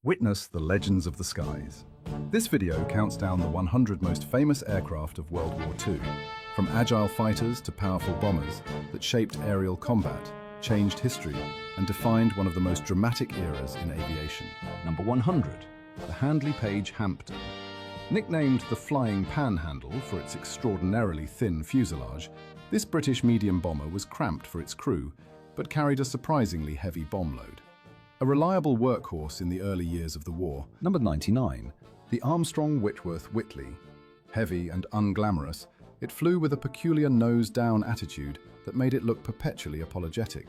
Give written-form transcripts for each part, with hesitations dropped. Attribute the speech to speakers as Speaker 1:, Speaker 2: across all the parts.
Speaker 1: Witness the legends of the skies. This video counts down the 100 most famous aircraft of World War II, from agile fighters to powerful bombers that shaped aerial combat, changed history, and defined one of the most dramatic eras in aviation. Number 100, the Handley Page Hampton. Nicknamed the Flying Panhandle for its extraordinarily thin fuselage, this British medium bomber was cramped for its crew, but carried a surprisingly heavy bomb load. A reliable workhorse in the early years of the war. Number 99, the Armstrong Whitworth Whitley. Heavy and unglamorous, it flew with a peculiar nose-down attitude that made it look perpetually apologetic.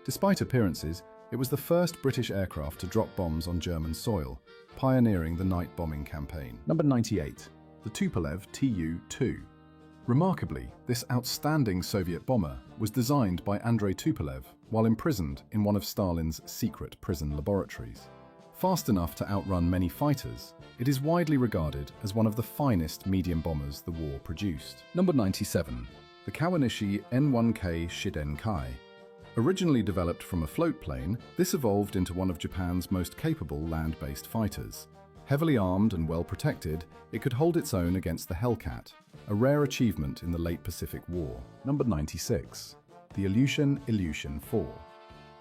Speaker 1: Despite appearances, it was the first British aircraft to drop bombs on German soil, pioneering the night bombing campaign. Number 98, the Tupolev Tu-2. Remarkably, this outstanding Soviet bomber was designed by Andrei Tupolev while imprisoned in one of Stalin's secret prison laboratories. Fast enough to outrun many fighters, it is widely regarded as one of the finest medium bombers the war produced. Number 97, the Kawanishi N1K Shidenkai. Originally developed from a float plane, this evolved into one of Japan's most capable land-based fighters. Heavily armed and well protected, it could hold its own against the Hellcat, a rare achievement in the late Pacific War. Number 96, the Ilyushin 4.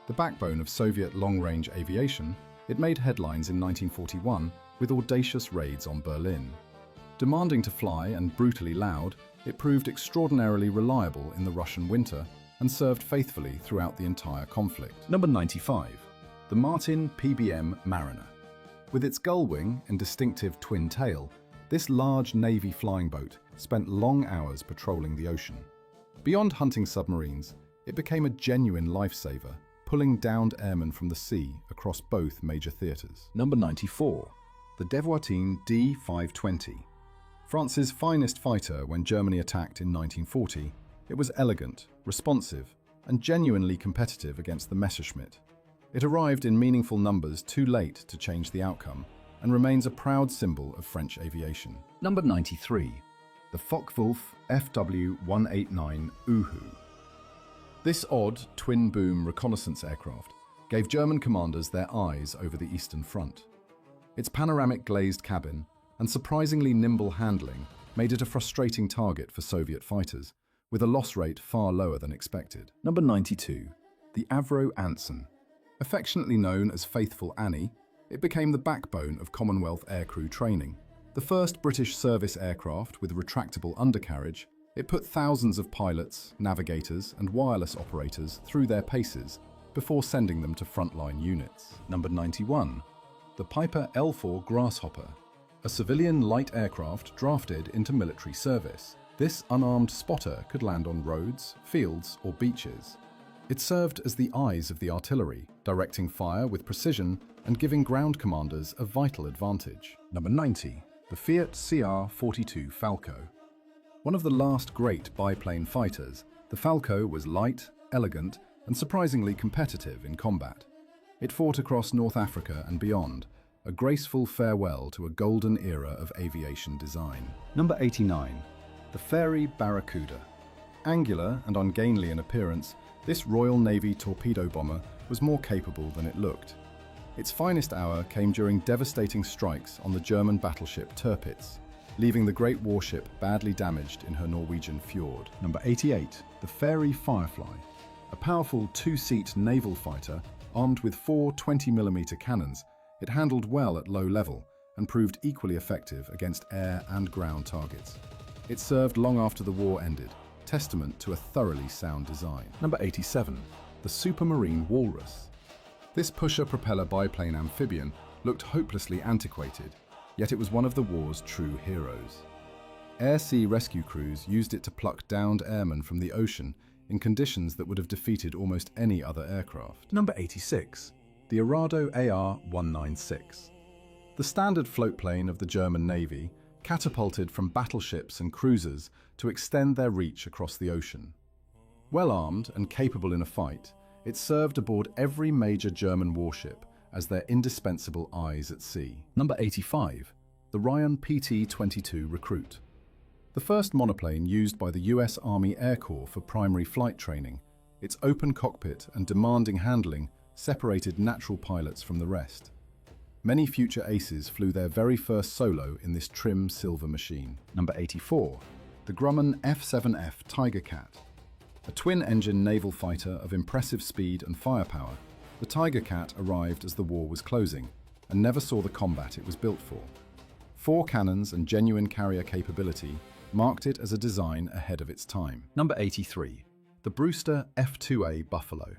Speaker 1: The backbone of Soviet long-range aviation, it made headlines in 1941 with audacious raids on Berlin. Demanding to fly and brutally loud, it proved extraordinarily reliable in the Russian winter and served faithfully throughout the entire conflict. Number 95, the Martin PBM Mariner. With its gull wing and distinctive twin tail, this large Navy flying boat spent long hours patrolling the ocean. Beyond hunting submarines, it became a genuine lifesaver, pulling downed airmen from the sea across both major theatres. Number 94, the WWII D520. France's finest fighter when Germany attacked in 1940, it was elegant, responsive, and genuinely competitive against the Messerschmitt. It arrived in meaningful numbers too late to change the outcome, and remains a proud symbol of French aviation. Number 93, the Focke-Wulf FW-189 Uhu. This odd, twin-boom reconnaissance aircraft gave German commanders their eyes over the Eastern Front. Its panoramic glazed cabin and surprisingly nimble handling made it a frustrating target for Soviet fighters, with a loss rate far lower than expected. Number 92, the Avro Anson. Affectionately known as Faithful Annie, it became the backbone of Commonwealth aircrew training. The first British service aircraft with retractable undercarriage, it put thousands of pilots, navigators, and wireless operators through their paces before sending them to frontline units. Number 91, the Piper L4 Grasshopper, a civilian light aircraft drafted into military service. This unarmed spotter could land on roads, fields, or beaches. It served as the eyes of the artillery, directing fire with precision and giving ground commanders a vital advantage. Number 90, the Fiat CR-42 Falco. One of the last great biplane fighters, the Falco was light, elegant, and surprisingly competitive in combat. It fought across North Africa and beyond, a graceful farewell to a golden era of aviation design. Number 89, the Fairey Barracuda. Angular and ungainly in appearance, this Royal Navy torpedo bomber was more capable than it looked. Its finest hour came during devastating strikes on the German battleship Tirpitz, leaving the great warship badly damaged in her Norwegian fjord. Number 88, the Fairey Firefly. A powerful two-seat naval fighter armed with 4 20mm cannons, it handled well at low level and proved equally effective against air and ground targets. It served long after the war ended, testament to a thoroughly sound design. Number 87, the Supermarine Walrus. This pusher-propeller biplane amphibian looked hopelessly antiquated, yet it was one of the war's true heroes. Air-sea rescue crews used it to pluck downed airmen from the ocean in conditions that would have defeated almost any other aircraft. Number 86, the Arado AR-196. The standard floatplane of the German Navy, catapulted from battleships and cruisers to extend their reach across the ocean. Well armed and capable in a fight, it served aboard every major German warship as their indispensable eyes at sea. Number 85, the Ryan PT-22 Recruit. The first monoplane used by the US Army Air Corps for primary flight training, its open cockpit and demanding handling separated natural pilots from the rest. Many future aces flew their very first solo in this trim silver machine. Number 84. The Grumman F-7F Tiger Cat. A twin-engine naval fighter of impressive speed and firepower, the Tiger Cat arrived as the war was closing and never saw the combat it was built for. 4 cannons and genuine carrier capability marked it as a design ahead of its time. Number 83. The Brewster F-2A Buffalo.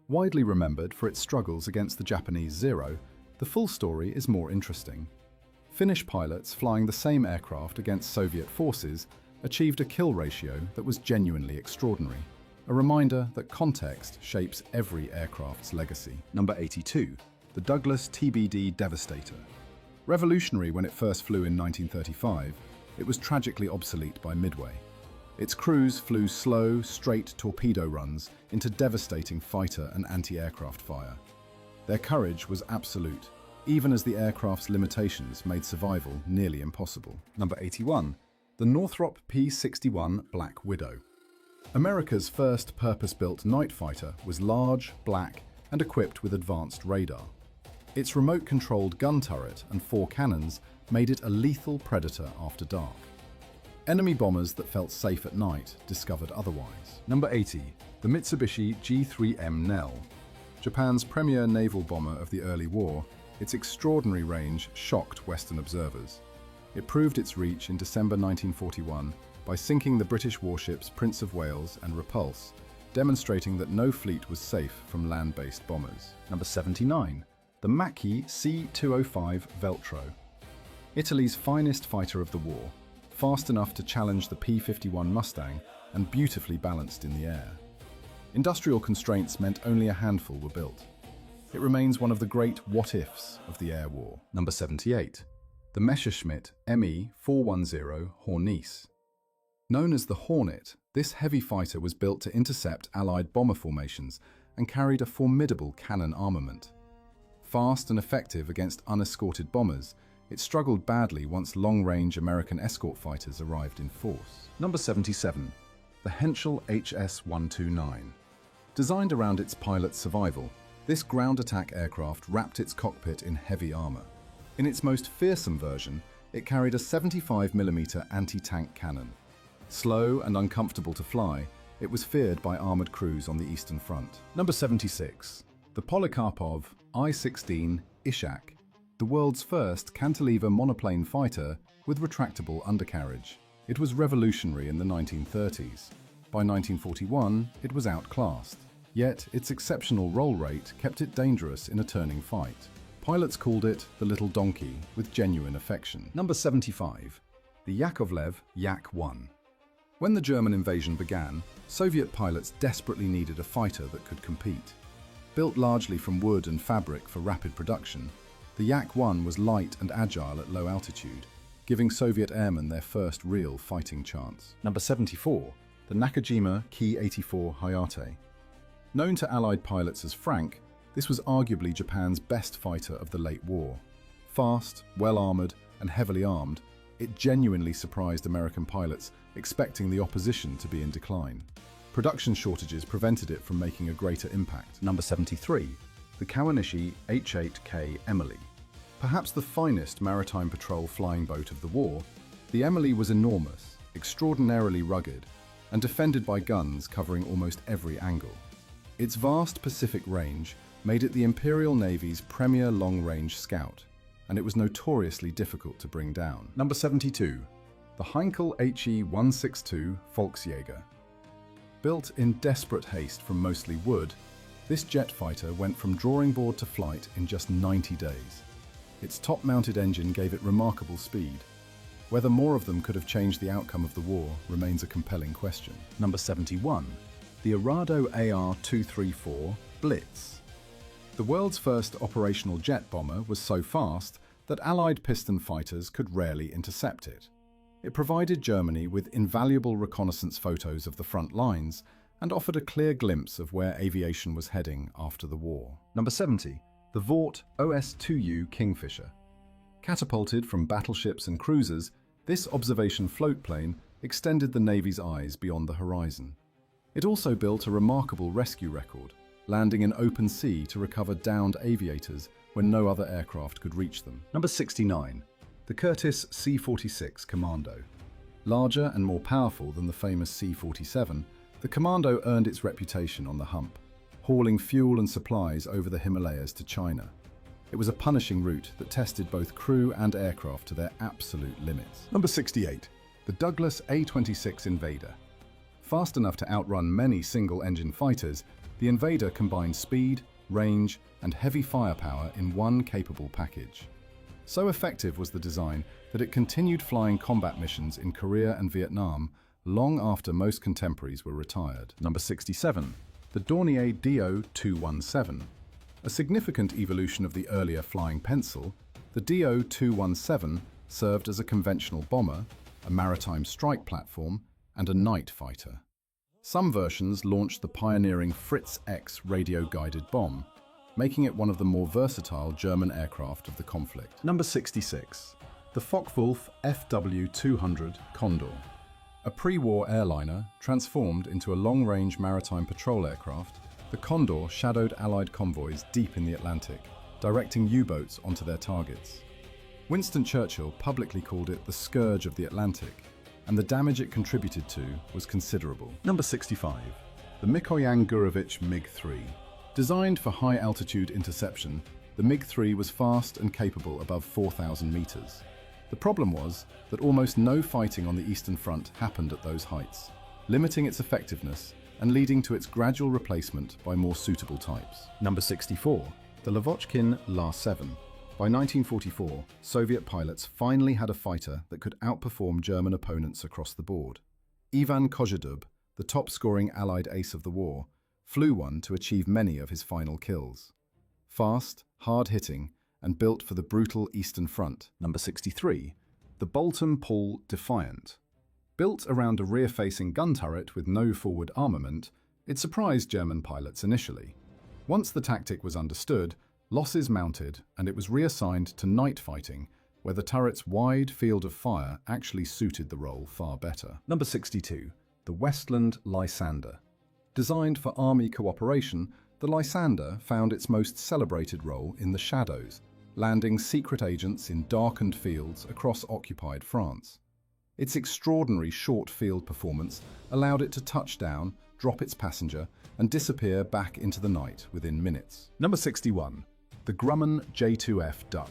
Speaker 1: Widely remembered for its struggles against the Japanese Zero, the full story is more interesting. Finnish pilots flying the same aircraft against Soviet forces achieved a kill ratio that was genuinely extraordinary, a reminder that context shapes every aircraft's legacy. Number 82. The Douglas TBD Devastator. Revolutionary when it first flew in 1935, it was tragically obsolete by Midway. Its crews flew slow, straight torpedo runs into devastating fighter and anti-aircraft fire. Their courage was absolute, even as the aircraft's limitations made survival nearly impossible. Number 81. The Northrop P-51 Black Widow. America's first purpose-built night fighter was large, black, and equipped with advanced radar. Its remote-controlled gun turret and 4 cannons made it a lethal predator after dark. Enemy bombers that felt safe at night discovered otherwise. Number 80. The Mitsubishi G3M Nell. Japan's premier naval bomber of the early war, its extraordinary range shocked Western observers. It proved its reach in December 1941 by sinking the British warships Prince of Wales and Repulse, demonstrating that no fleet was safe from land-based bombers. Number 79. The Macchi C-205 Veltro. Italy's finest fighter of the war, fast enough to challenge the P-51 Mustang and beautifully balanced in the air. Industrial constraints meant only a handful were built. It remains one of the great what-ifs of the air war. Number 78. The Messerschmitt Me-410 Hornisse. Known as the Hornet, this heavy fighter was built to intercept Allied bomber formations and carried a formidable cannon armament. Fast and effective against unescorted bombers, it struggled badly once long-range American escort fighters arrived in force. Number 77. The Henschel HS-129. Designed around its pilot's survival, this ground attack aircraft wrapped its cockpit in heavy armor. In its most fearsome version, it carried a 75mm anti-tank cannon. Slow and uncomfortable to fly, it was feared by armored crews on the Eastern Front. Number 76. The Polikarpov I-16 Ishak. The world's first cantilever monoplane fighter with retractable undercarriage. It was revolutionary in the 1930s. By 1941, it was outclassed. Yet, its exceptional roll rate kept it dangerous in a turning fight. Pilots called it the little donkey with genuine affection. Number 75. The Yakovlev Yak-1. When the German invasion began, Soviet pilots desperately needed a fighter that could compete. Built largely from wood and fabric for rapid production, the Yak-1 was light and agile at low altitude, giving Soviet airmen their first real fighting chance. Number 74. The Nakajima Ki-84 Hayate. Known to Allied pilots as Frank, this was arguably Japan's best fighter of the late war. Fast, well-armored, and heavily armed, it genuinely surprised American pilots, expecting the opposition to be in decline. Production shortages prevented it from making a greater impact. Number 73. The Kawanishi H-8K Emily. Perhaps the finest maritime patrol flying boat of the war, the Emily was enormous, extraordinarily rugged, and defended by guns covering almost every angle. Its vast Pacific range made it the Imperial Navy's premier long-range scout, and it was notoriously difficult to bring down. Number 72. The Heinkel HE-162 Volksjäger. Built in desperate haste from mostly wood, this jet fighter went from drawing board to flight in just 90 days. Its top-mounted engine gave it remarkable speed. Whether more of them could have changed the outcome of the war remains a compelling question. Number 71. The Arado AR-234 Blitz. The world's first operational jet bomber was so fast that Allied piston fighters could rarely intercept it. It provided Germany with invaluable reconnaissance photos of the front lines and offered a clear glimpse of where aviation was heading after the war. Number 70. The Vought OS-2U Kingfisher. Catapulted from battleships and cruisers, this observation floatplane extended the Navy's eyes beyond the horizon. It also built a remarkable rescue record, landing in open sea to recover downed aviators when no other aircraft could reach them. Number 69. The Curtiss C-46 Commando. Larger and more powerful than the famous C-47, the Commando earned its reputation on the hump, hauling fuel and supplies over the Himalayas to China. It was a punishing route that tested both crew and aircraft to their absolute limits. Number 68. The Douglas A-26 Invader. Fast enough to outrun many single-engine fighters, the Invader combined speed, range, and heavy firepower in one capable package. So effective was the design that it continued flying combat missions in Korea and Vietnam long after most contemporaries were retired. Number 67. The Dornier DO-217. A significant evolution of the earlier flying pencil, the DO-217 served as a conventional bomber, a maritime strike platform, and a night fighter. Some versions launched the pioneering Fritz X radio-guided bomb, making it one of the more versatile German aircraft of the conflict. Number 66. The Focke-Wulf FW-200 Condor. A pre-war airliner transformed into a long-range maritime patrol aircraft, the Condor shadowed Allied convoys deep in the Atlantic, directing U-boats onto their targets. Winston Churchill publicly called it the scourge of the Atlantic, and the damage it contributed to was considerable. Number 65. The Mikoyan Gurevich MiG-3. Designed for high-altitude interception, the MiG-3 was fast and capable above 4,000 meters. The problem was that almost no fighting on the Eastern Front happened at those heights, limiting its effectiveness and leading to its gradual replacement by more suitable types. Number 64. The Lavochkin La-7. By 1944, Soviet pilots finally had a fighter that could outperform German opponents across the board. Ivan Kozhedub, the top-scoring Allied ace of the war, flew one to achieve many of his final kills. Fast, hard-hitting, and built for the brutal Eastern Front. Number 63. The Bolton-Paul Defiant. Built around a rear-facing gun turret with no forward armament, it surprised German pilots initially. Once the tactic was understood, losses mounted and it was reassigned to night fighting, where the turret's wide field of fire actually suited the role far better. Number 62. The Westland Lysander. Designed for Army cooperation, the Lysander found its most celebrated role in the shadows, landing secret agents in darkened fields across occupied France. Its extraordinary short field performance allowed it to touch down, drop its passenger, and disappear back into the night within minutes. Number 61. The Grumman J2F Duck.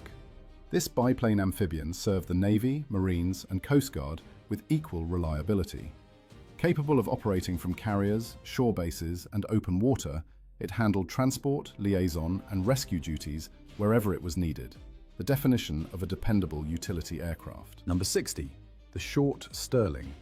Speaker 1: This biplane amphibian served the Navy, Marines, and Coast Guard with equal reliability. Capable of operating from carriers, shore bases, and open water, it handled transport, liaison, and rescue duties wherever it was needed, the definition of a dependable utility aircraft. Number 60. The Short Stirling.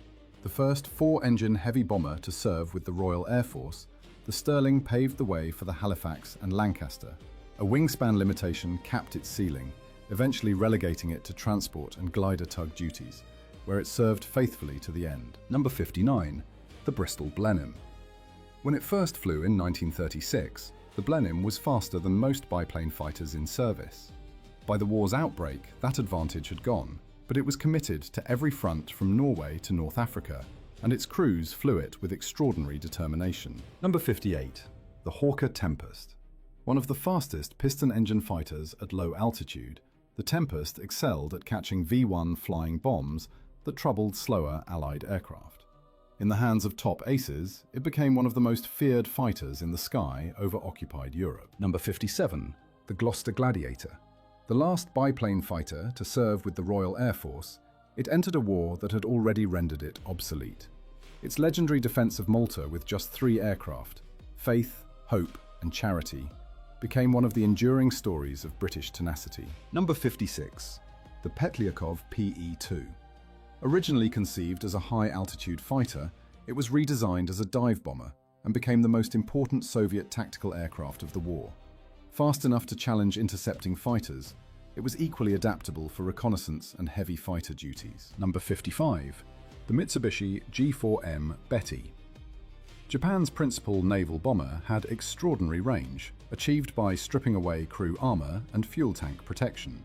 Speaker 1: The first four-engine heavy bomber to serve with the Royal Air Force, the Stirling paved the way for the Halifax and Lancaster. A wingspan limitation capped its ceiling, eventually relegating it to transport and glider tug duties, where it served faithfully to the end. Number 59. The Bristol Blenheim. When it first flew in 1936, the Blenheim was faster than most biplane fighters in service. By the war's outbreak, that advantage had gone, but it was committed to every front from Norway to North Africa, and its crews flew it with extraordinary determination. Number 58. The Hawker Tempest. One of the fastest piston-engine fighters at low altitude, the Tempest excelled at catching V-1 flying bombs that troubled slower Allied aircraft. In the hands of top aces, it became one of the most feared fighters in the sky over occupied Europe. Number 57. The Gloucester Gladiator. The last biplane fighter to serve with the Royal Air Force, it entered a war that had already rendered it obsolete. Its legendary defense of Malta with just 3 aircraft, Faith, Hope, and Charity, became one of the enduring stories of British tenacity. Number 56. The Petlyakov PE-2. Originally conceived as a high-altitude fighter, it was redesigned as a dive bomber and became the most important Soviet tactical aircraft of the war. Fast enough to challenge intercepting fighters, it was equally adaptable for reconnaissance and heavy fighter duties. Number 55. The Mitsubishi G4M Betty. Japan's principal naval bomber had extraordinary range, achieved by stripping away crew armor and fuel tank protection.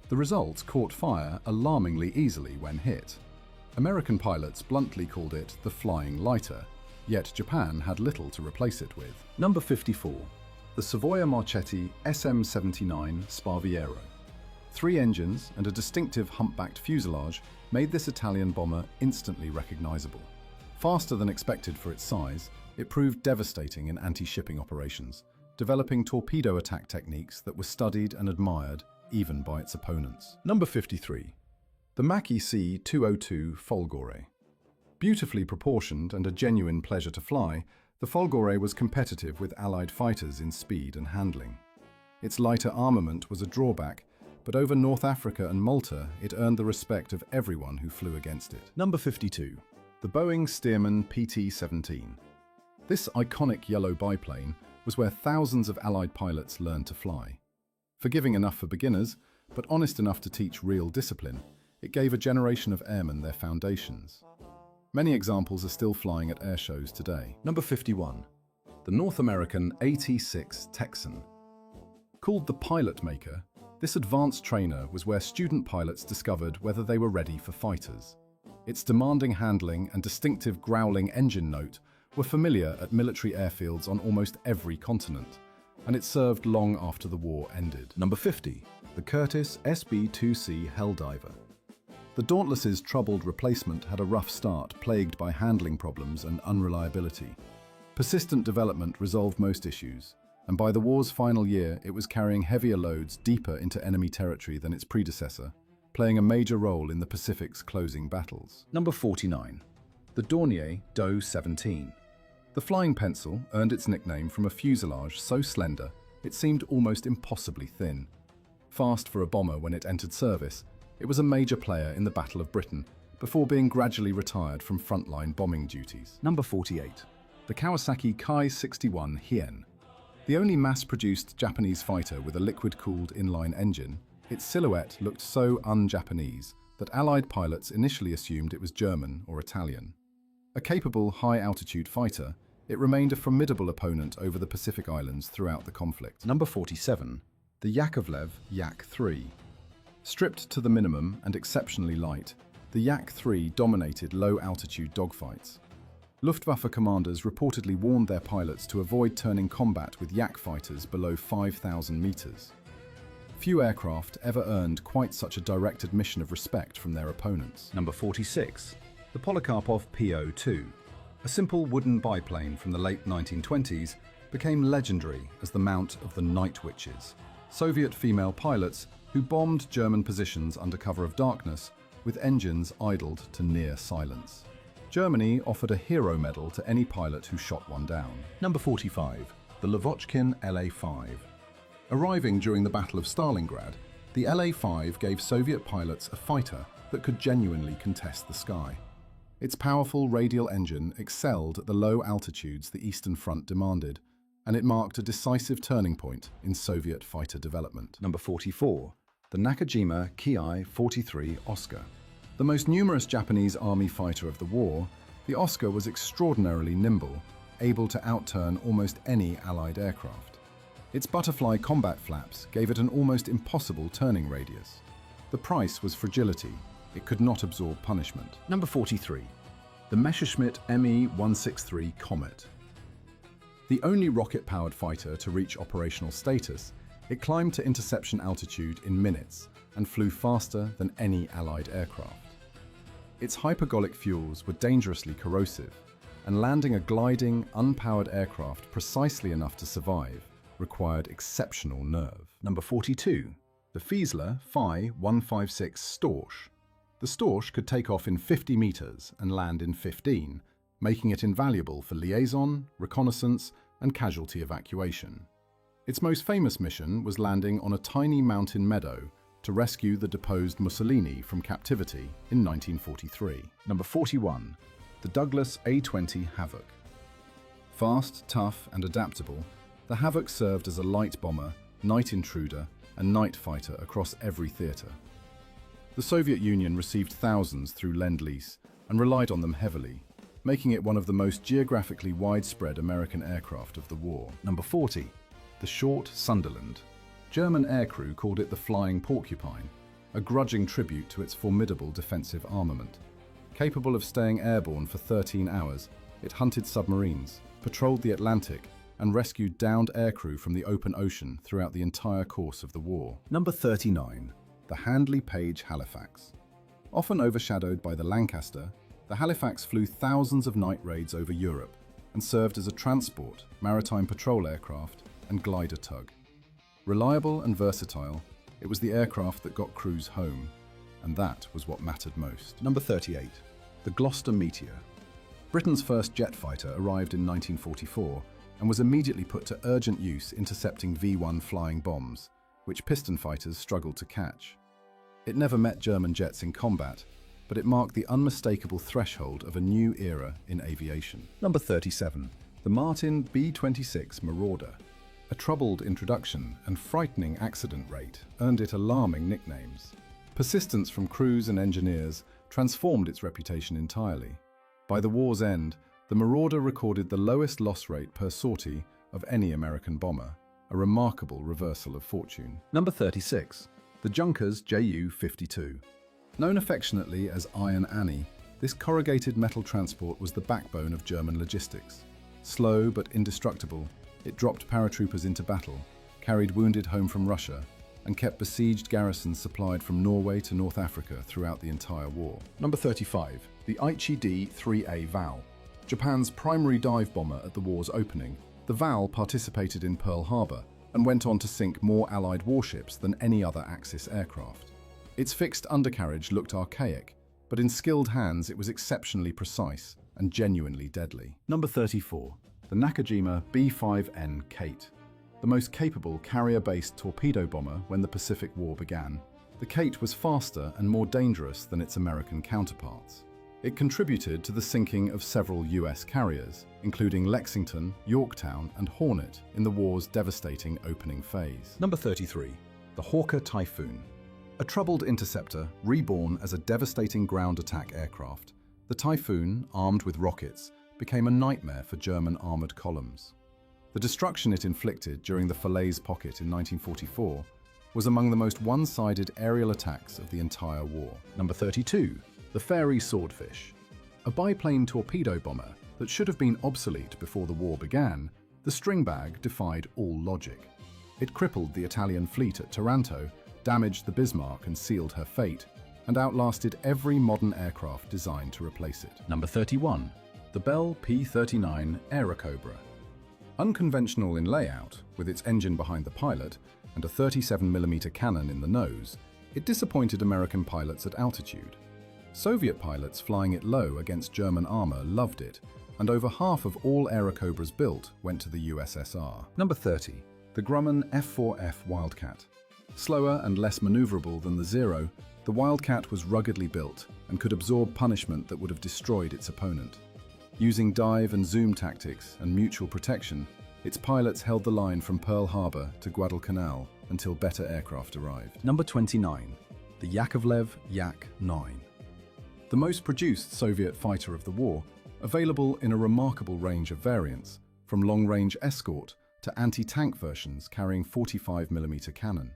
Speaker 1: The result caught fire alarmingly easily when hit. American pilots bluntly called it the flying lighter, yet Japan had little to replace it with. Number 54. The the Savoia Marchetti SM-79 Sparviero. 3 engines and a distinctive humpbacked fuselage made this Italian bomber instantly recognizable. Faster than expected for its size, it proved devastating in anti-shipping operations, developing torpedo attack techniques that were studied and admired even by its opponents. Number 53. The Macchi C-202 Folgore. Beautifully proportioned and a genuine pleasure to fly, the Folgore was competitive with Allied fighters in speed and handling. Its lighter armament was a drawback, but over North Africa and Malta, it earned the respect of everyone who flew against it. Number 52. The Boeing Stearman PT-17. This iconic yellow biplane was where thousands of Allied pilots learned to fly. Forgiving enough for beginners, but honest enough to teach real discipline, it gave a generation of airmen their foundations. Many examples are still flying at air shows today. Number 51. The North American AT-6 Texan. Called the Pilot Maker, this advanced trainer was where student pilots discovered whether they were ready for fighters. Its demanding handling and distinctive growling engine note were familiar at military airfields on almost every continent, and it served long after the war ended. Number 50. The Curtiss SB-2C Helldiver. The Dauntless's troubled replacement had a rough start, plagued by handling problems and unreliability. Persistent development resolved most issues, and by the war's final year, it was carrying heavier loads deeper into enemy territory than its predecessor, playing a major role in the Pacific's closing battles. Number 49. The Dornier Doe 17. The Flying Pencil earned its nickname from a fuselage so slender it seemed almost impossibly thin. Fast for a bomber when it entered service, it was a major player in the Battle of Britain before being gradually retired from frontline bombing duties. Number 48. The Kawasaki Kai-61 Hien. The only mass-produced Japanese fighter with a liquid-cooled inline engine, its silhouette looked so un-Japanese that Allied pilots initially assumed it was German or Italian. A capable high-altitude fighter, it remained a formidable opponent over the Pacific Islands throughout the conflict. Number 47. The Yakovlev Yak-3. Stripped to the minimum and exceptionally light, the Yak-3 dominated low-altitude dogfights. Luftwaffe commanders reportedly warned their pilots to avoid turning combat with Yak fighters below 5,000 meters. Few aircraft ever earned quite such a direct admission of respect from their opponents. Number 46. The Polikarpov PO-2. A simple wooden biplane from the late 1920s became legendary as the mount of the Night Witches, Soviet female pilots who bombed German positions under cover of darkness with engines idled to near silence. Germany offered a hero medal to any pilot who shot one down. Number 45. The Lavochkin LA-5. Arriving during the Battle of Stalingrad, the LA-5 gave Soviet pilots a fighter that could genuinely contest the sky. Its powerful radial engine excelled at the low altitudes the Eastern Front demanded, and it marked a decisive turning point in Soviet fighter development. Number 44. The Nakajima Ki-43 Oscar. The most numerous Japanese army fighter of the war, the Oscar was extraordinarily nimble, able to outturn almost any Allied aircraft. Its butterfly combat flaps gave it an almost impossible turning radius. The price was fragility. It could not absorb punishment. Number 43. The Messerschmitt Me-163 Comet. The only rocket-powered fighter to reach operational status, it climbed to interception altitude in minutes and flew faster than any Allied aircraft. Its hypergolic fuels were dangerously corrosive, and landing a gliding, unpowered aircraft precisely enough to survive required exceptional nerve. Number 42. The Fiesler Phi-156 Storch. The Storch could take off in 50 meters and land in 15, making it invaluable for liaison, reconnaissance, and casualty evacuation. Its most famous mission was landing on a tiny mountain meadow to rescue the deposed Mussolini from captivity in 1943. Number 41. The Douglas A-20 Havoc. Fast, tough, and adaptable, the Havoc served as a light bomber, night intruder, and night fighter across every theater. The Soviet Union received thousands through Lend-Lease and relied on them heavily, making it one of the most geographically widespread American aircraft of the war. Number 40. The Short Sunderland. German aircrew called it the Flying Porcupine, a grudging tribute to its formidable defensive armament. Capable of staying airborne for 13 hours, it hunted submarines, patrolled the Atlantic, and rescued downed aircrew from the open ocean throughout the entire course of the war. Number 39. The Handley Page Halifax. Often overshadowed by the Lancaster, the Halifax flew thousands of night raids over Europe and served as a transport, maritime patrol aircraft, and glider tug. Reliable and versatile, it was the aircraft that got crews home, and that was what mattered most. Number 38. The Gloucester Meteor. Britain's first jet fighter arrived in 1944 and was immediately put to urgent use intercepting V-1 flying bombs, which piston fighters struggled to catch. It never met German jets in combat, but it marked the unmistakable threshold of a new era in aviation. Number 37. The Martin B-26 Marauder. A troubled introduction and frightening accident rate earned it alarming nicknames. Persistence from crews and engineers transformed its reputation entirely. By the war's end, the Marauder recorded the lowest loss rate per sortie of any American bomber, a remarkable reversal of fortune. Number 36. The Junkers Ju-52. Known affectionately as Iron Annie, this corrugated metal transport was the backbone of German logistics. Slow but indestructible, it dropped paratroopers into battle, carried wounded home from Russia, and kept besieged garrisons supplied from Norway to North Africa throughout the entire war. Number 35. The Aichi D-3A Val. Japan's primary dive bomber at the war's opening, the Val participated in Pearl Harbor and went on to sink more Allied warships than any other Axis aircraft. Its fixed undercarriage looked archaic, but in skilled hands it was exceptionally precise and genuinely deadly. Number 34. The Nakajima B-5N Kate. The most capable carrier-based torpedo bomber when the Pacific War began, the Kate was faster and more dangerous than its American counterparts. It contributed to the sinking of several US carriers, including Lexington, Yorktown, and Hornet in the war's devastating opening phase. Number 33. The Hawker Typhoon. A troubled interceptor, reborn as a devastating ground attack aircraft, the Typhoon, armed with rockets, became a nightmare for German armored columns. The destruction it inflicted during the Falaise Pocket in 1944 was among the most one-sided aerial attacks of the entire war. Number 32. The Fairey Swordfish. A biplane torpedo bomber that should have been obsolete before the war began, the Stringbag defied all logic. It crippled the Italian fleet at Taranto, damaged the Bismarck and sealed her fate, and outlasted every modern aircraft designed to replace it. Number 31. The Bell P-39 Aerocobra. Unconventional in layout, with its engine behind the pilot and a 37mm cannon in the nose, it disappointed American pilots at altitude. Soviet pilots flying it low against German armor loved it, and over half of all Aerocobras built went to the USSR. Number 30. The Grumman F-4F Wildcat. Slower and less maneuverable than the Zero, the Wildcat was ruggedly built and could absorb punishment that would have destroyed its opponent. Using dive and zoom tactics and mutual protection, its pilots held the line from Pearl Harbor to Guadalcanal until better aircraft arrived. Number 29. The Yakovlev Yak-9. The most produced Soviet fighter of the war, available in a remarkable range of variants, from long-range escort to anti-tank versions carrying 45mm cannon.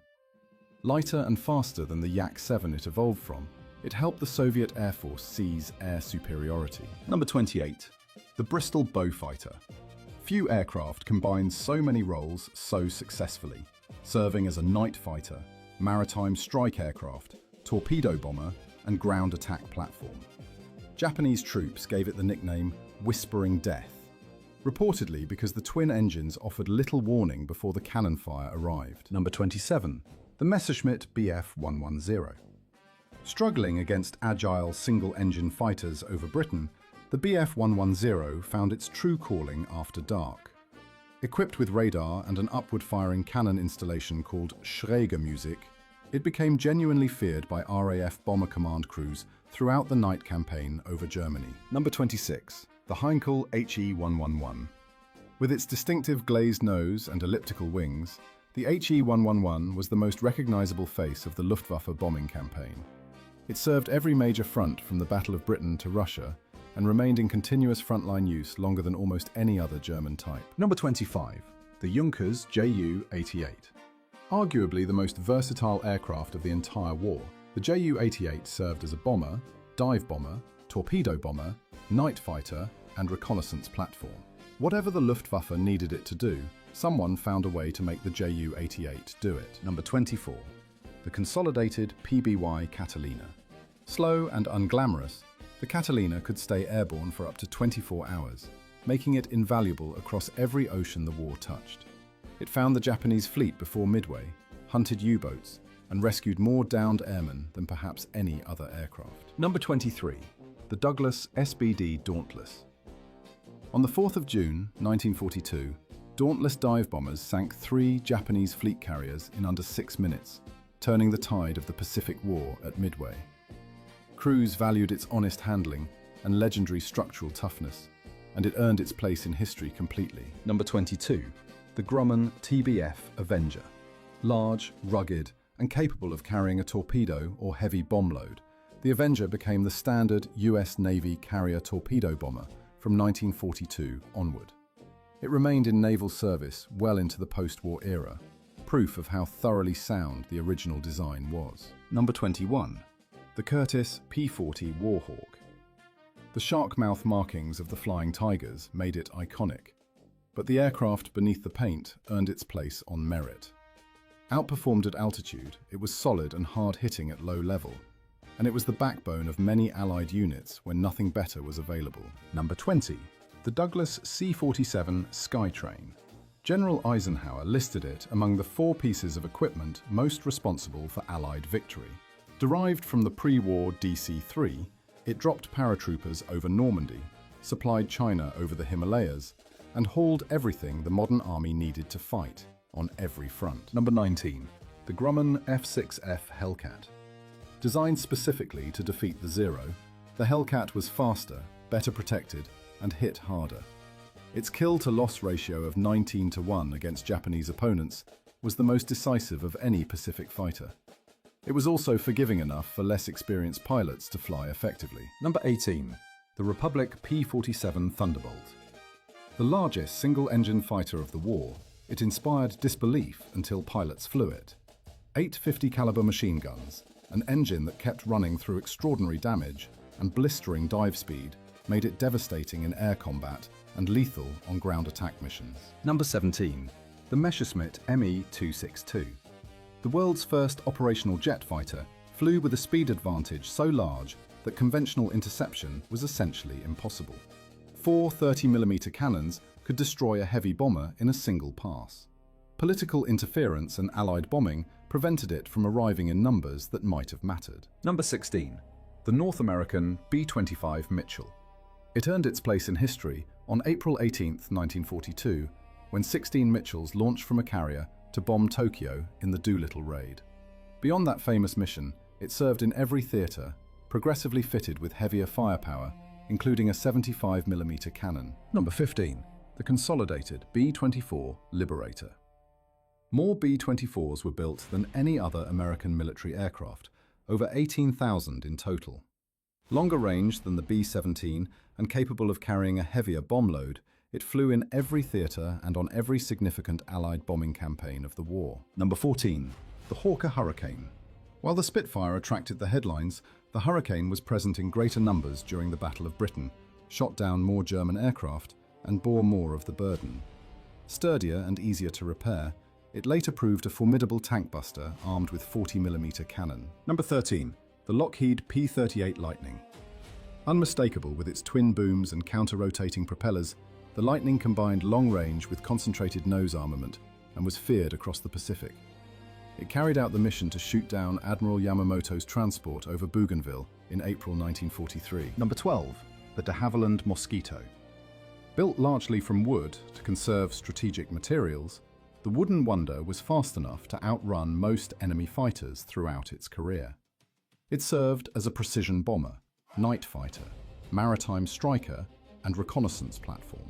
Speaker 1: Lighter and faster than the Yak-7 it evolved from, it helped the Soviet Air Force seize air superiority. Number 28. The Bristol Beaufighter. Few aircraft combine so many roles so successfully, serving as a night fighter, maritime strike aircraft, torpedo bomber, and ground attack platform. Japanese troops gave it the nickname Whispering Death, reportedly because the twin engines offered little warning before the cannon fire arrived. Number 27. The Messerschmitt Bf 110. Struggling against agile single-engine fighters over Britain, the Bf 110 found its true calling after dark. Equipped with radar and an upward-firing cannon installation called Schrägermusik, it became genuinely feared by RAF bomber command crews throughout the night campaign over Germany. Number 26. The Heinkel HE-111. With its distinctive glazed nose and elliptical wings, the HE-111 was the most recognizable face of the Luftwaffe bombing campaign. It served every major front from the Battle of Britain to Russia and remained in continuous frontline use longer than almost any other German type. Number 25. The Junkers Ju-88. Arguably the most versatile aircraft of the entire war, the Ju-88 served as a bomber, dive bomber, torpedo bomber, night fighter, and reconnaissance platform. Whatever the Luftwaffe needed it to do, someone found a way to make the Ju-88 do it. Number 24. The consolidated PBY Catalina. Slow and unglamorous, the Catalina could stay airborne for up to 24 hours, making it invaluable across every ocean the war touched. It found the Japanese fleet before Midway, hunted U-boats, and rescued more downed airmen than perhaps any other aircraft. Number 23. The Douglas SBD Dauntless. On the 4th of June, 1942, Dauntless dive bombers sank 3 Japanese fleet carriers in under 6 minutes, turning the tide of the Pacific War at Midway. Crews valued its honest handling and legendary structural toughness, and it earned its place in history completely. Number 22. The Grumman TBF Avenger. Large, rugged, and capable of carrying a torpedo or heavy bomb load, the Avenger became the standard US Navy carrier torpedo bomber from 1942 onward. It remained in naval service well into the post-war era, proof of how thoroughly sound the original design was. Number 21. The Curtiss P-40 Warhawk. The shark mouth markings of the Flying Tigers made it iconic, but the aircraft beneath the paint earned its place on merit. Outperformed at altitude, it was solid and hard-hitting at low level, and it was the backbone of many Allied units when nothing better was available. Number 20. The Douglas C-47 Skytrain. General Eisenhower listed it among the 4 pieces of equipment most responsible for Allied victory. Derived from the pre-war DC-3, it dropped paratroopers over Normandy, supplied China over the Himalayas, and hauled everything the modern army needed to fight on every front. Number 19. The Grumman F6F Hellcat. Designed specifically to defeat the Zero, the Hellcat was faster, better protected, and hit harder. Its kill-to-loss ratio of 19-1 against Japanese opponents was the most decisive of any Pacific fighter. It was also forgiving enough for less experienced pilots to fly effectively. Number 18. The Republic P-47 Thunderbolt. The largest single-engine fighter of the war, it inspired disbelief until pilots flew it. 8 50-caliber machine guns, an engine that kept running through extraordinary damage, and blistering dive speed made it devastating in air combat and lethal on ground attack missions. Number 17. The Messerschmitt Me-262. The world's first operational jet fighter flew with a speed advantage so large that conventional interception was essentially impossible. 4 30mm cannons could destroy a heavy bomber in a single pass. Political interference and Allied bombing prevented it from arriving in numbers that might have mattered. Number 16. The North American B-25 Mitchell. It earned its place in history on April 18, 1942, when 16 Mitchells launched from a carrier to bomb Tokyo in the Doolittle raid. Beyond that famous mission, it served in every theater, progressively fitted with heavier firepower, including a 75mm cannon. Number 15. The consolidated B-24 Liberator. More B-24s were built than any other American military aircraft, over 18,000 in total. Longer range than the B-17 and capable of carrying a heavier bomb load, it flew in every theater and on every significant Allied bombing campaign of the war. Number 14. The Hawker Hurricane. While the Spitfire attracted the headlines, the Hurricane was present in greater numbers during the Battle of Britain, shot down more German aircraft, and bore more of the burden. Sturdier and easier to repair, it later proved a formidable tank buster armed with 40mm cannon. Number 13. The Lockheed P-38 Lightning. Unmistakable with its twin booms and counter-rotating propellers, the Lightning combined long range with concentrated nose armament and was feared across the Pacific. It carried out the mission to shoot down Admiral Yamamoto's transport over Bougainville in April 1943. Number 12. The de Havilland Mosquito. Built largely from wood to conserve strategic materials, the wooden wonder was fast enough to outrun most enemy fighters throughout its career. It served as a precision bomber, night fighter, maritime striker, and reconnaissance platform,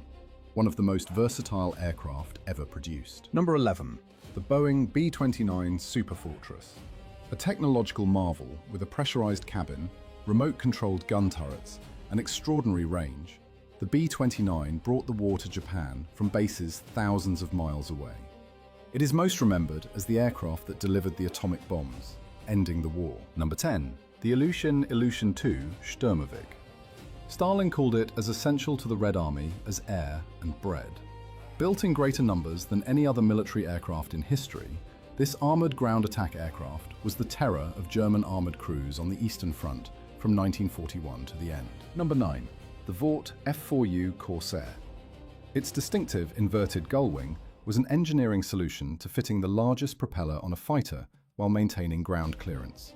Speaker 1: one of the most versatile aircraft ever produced. Number 11. The Boeing B-29 Superfortress. A technological marvel with a pressurized cabin, remote-controlled gun turrets, and extraordinary range, the B-29 brought the war to Japan from bases thousands of miles away. It is most remembered as the aircraft that delivered the atomic bombs, ending the war. Number 10. The Ilyushin Il-2 Sturmovik. Stalin called it as essential to the Red Army as air and bread. Built in greater numbers than any other military aircraft in history, this armoured ground attack aircraft was the terror of German armoured crews on the Eastern Front from 1941 to the end. Number 9. The Vought F4U Corsair. Its distinctive inverted gull wing was an engineering solution to fitting the largest propeller on a fighter while maintaining ground clearance.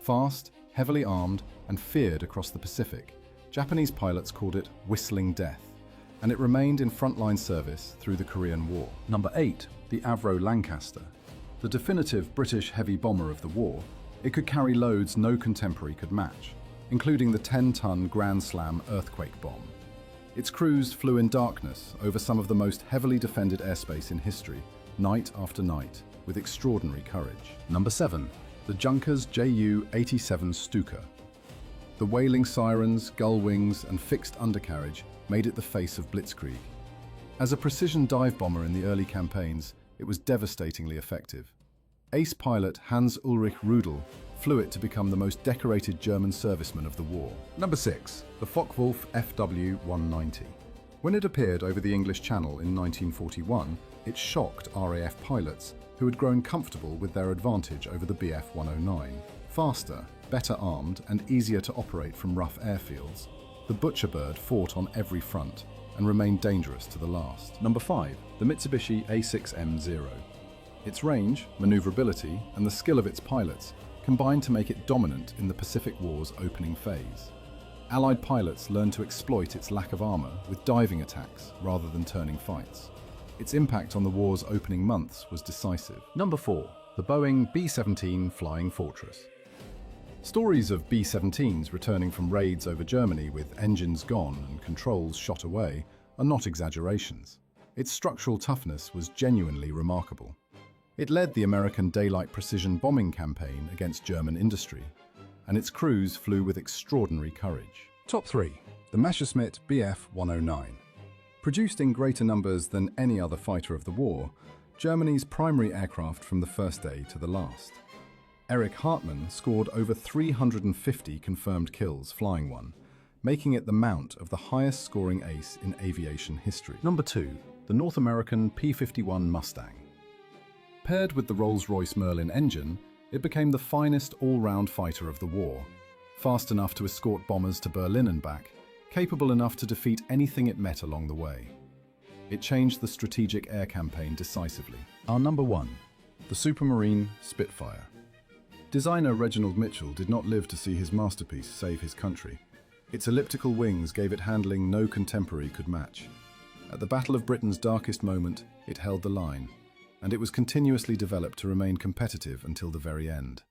Speaker 1: Fast, heavily armed, and feared across the Pacific, Japanese pilots called it Whistling Death, and it remained in frontline service through the Korean War. Number 8. The Avro Lancaster. The definitive British heavy bomber of the war, it could carry loads no contemporary could match, including the 10-ton Grand Slam earthquake bomb. Its crews flew in darkness over some of the most heavily defended airspace in history, night after night, with extraordinary courage. Number 7. The Junkers Ju-87 Stuka. The wailing sirens, gull wings, and fixed undercarriage made it the face of blitzkrieg. As a precision dive bomber in the early campaigns, it was devastatingly effective. Ace pilot Hans-Ulrich Rudel flew it to become the most decorated German serviceman of the war. Number 6. The Focke-Wulf FW-190. When it appeared over the English Channel in 1941, it shocked RAF pilots who had grown comfortable with their advantage over the Bf-109. Faster, better armed, and easier to operate from rough airfields, the Butcherbird fought on every front and remained dangerous to the last. Number 5. The Mitsubishi A6M Zero. Its range, maneuverability, and the skill of its pilots combined to make it dominant in the Pacific War's opening phase. Allied pilots learned to exploit its lack of armor with diving attacks rather than turning fights. Its impact on the war's opening months was decisive. Number 4. The Boeing B-17 Flying Fortress. Stories of B-17s returning from raids over Germany with engines gone and controls shot away are not exaggerations. Its structural toughness was genuinely remarkable. It led the American daylight precision bombing campaign against German industry, and its crews flew with extraordinary courage. Top 3. The Messerschmitt Bf 109. Produced in greater numbers than any other fighter of the war, Germany's primary aircraft from the first day to the last. Erich Hartmann scored over 350 confirmed kills flying one, making it the mount of the highest scoring ace in aviation history. Number 2. The North American P-51 Mustang. Paired with the Rolls-Royce Merlin engine, it became the finest all-round fighter of the war. Fast enough to escort bombers to Berlin and back, capable enough to defeat anything it met along the way. It changed the strategic air campaign decisively. Our number 1. The Supermarine Spitfire. Designer Reginald Mitchell did not live to see his masterpiece save his country. Its elliptical wings gave it handling no contemporary could match. At the Battle of Britain's darkest moment, it held the line, and it was continuously developed to remain competitive until the very end.